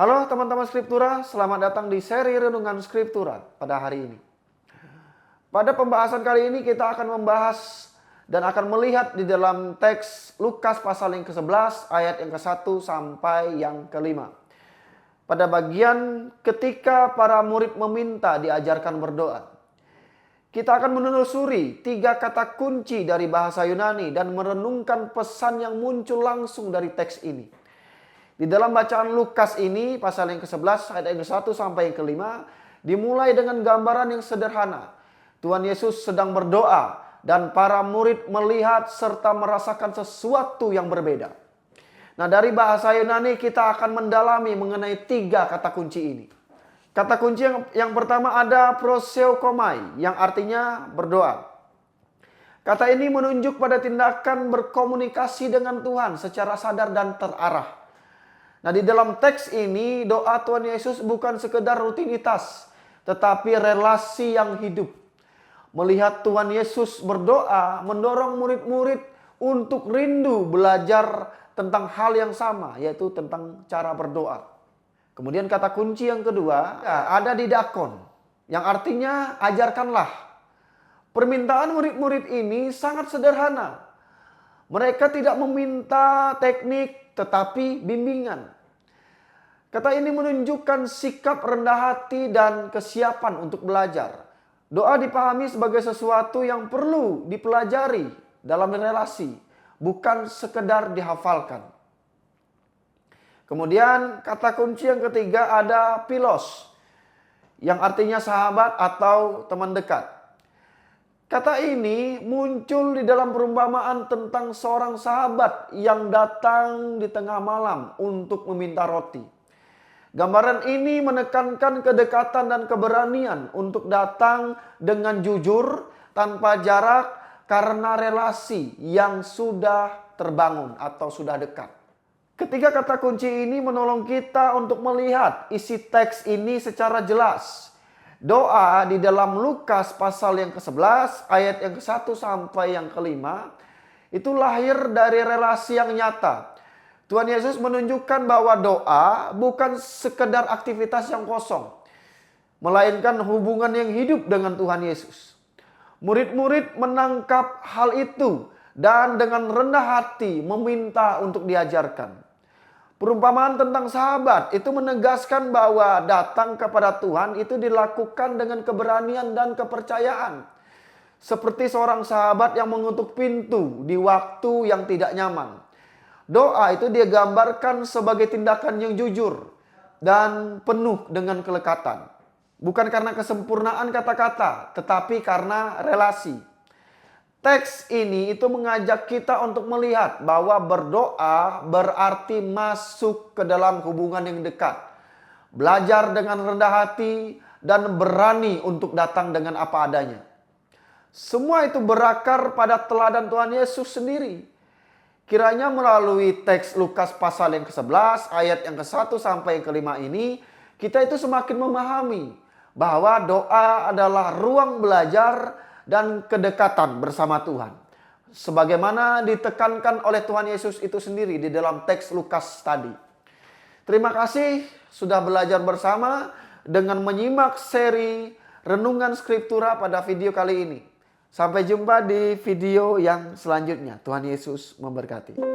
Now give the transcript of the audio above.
Halo teman-teman Skriptura, selamat datang di seri Renungan Skriptura pada hari ini. Pada pembahasan kali ini kita akan membahas dan akan melihat di dalam teks Lukas pasal yang ke-11 ayat yang ke-1 sampai yang ke-5. Pada bagian ketika para murid meminta diajarkan berdoa. Kita akan menelusuri 3 kata kunci dari bahasa Yunani dan merenungkan pesan yang muncul langsung dari teks ini. Di dalam bacaan Lukas ini, pasal yang ke-11, ayat yang ke-1 sampai yang ke-5, dimulai dengan gambaran yang sederhana. Tuhan Yesus sedang berdoa dan para murid melihat serta merasakan sesuatu yang berbeda. Nah, dari bahasa Yunani kita akan mendalami mengenai 3 kata kunci ini. Kata kunci yang pertama ada proseokomai, yang artinya berdoa. Kata ini menunjuk pada tindakan berkomunikasi dengan Tuhan secara sadar dan terarah. Nah, di dalam teks ini doa Tuhan Yesus bukan sekedar rutinitas, tetapi relasi yang hidup. Melihat Tuhan Yesus berdoa mendorong murid-murid untuk rindu belajar tentang hal yang sama, yaitu tentang cara berdoa. Kemudian kata kunci yang kedua ada didakon, yang artinya ajarkanlah. Permintaan murid-murid ini sangat sederhana. Mereka tidak meminta teknik tetapi bimbingan. Kata ini menunjukkan sikap rendah hati dan kesiapan untuk belajar. Doa dipahami sebagai sesuatu yang perlu dipelajari dalam relasi, bukan sekedar dihafalkan. Kemudian kata kunci yang ketiga ada philos, yang artinya sahabat atau teman dekat. Kata ini muncul di dalam perumpamaan tentang seorang sahabat yang datang di tengah malam untuk meminta roti. Gambaran ini menekankan kedekatan dan keberanian untuk datang dengan jujur tanpa jarak karena relasi yang sudah terbangun atau sudah dekat. Ketiga kata kunci ini menolong kita untuk melihat isi teks ini secara jelas. Doa di dalam Lukas pasal yang ke-11 ayat yang ke-1 sampai yang ke-5 itu lahir dari relasi yang nyata. Tuhan Yesus menunjukkan bahwa doa bukan sekedar aktivitas yang kosong, melainkan hubungan yang hidup dengan Tuhan Yesus. Murid-murid menangkap hal itu dan dengan rendah hati meminta untuk diajarkan. Perumpamaan tentang sahabat itu menegaskan bahwa datang kepada Tuhan itu dilakukan dengan keberanian dan kepercayaan. Seperti seorang sahabat yang mengetuk pintu di waktu yang tidak nyaman. Doa itu dia gambarkan sebagai tindakan yang jujur dan penuh dengan kelekatan. Bukan karena kesempurnaan kata-kata, tetapi karena relasi. Teks ini itu mengajak kita untuk melihat bahwa berdoa berarti masuk ke dalam hubungan yang dekat. Belajar dengan rendah hati dan berani untuk datang dengan apa adanya. Semua itu berakar pada teladan Tuhan Yesus sendiri. Kiranya melalui teks Lukas pasal yang ke-11 ayat yang ke-1 sampai yang ke-5 ini, kita itu semakin memahami bahwa doa adalah ruang belajar dan kedekatan bersama Tuhan. Sebagaimana ditekankan oleh Tuhan Yesus itu sendiri di dalam teks Lukas tadi. Terima kasih sudah belajar bersama dengan menyimak seri Renungan Skriptura pada video kali ini. Sampai jumpa di video yang selanjutnya. Tuhan Yesus memberkati.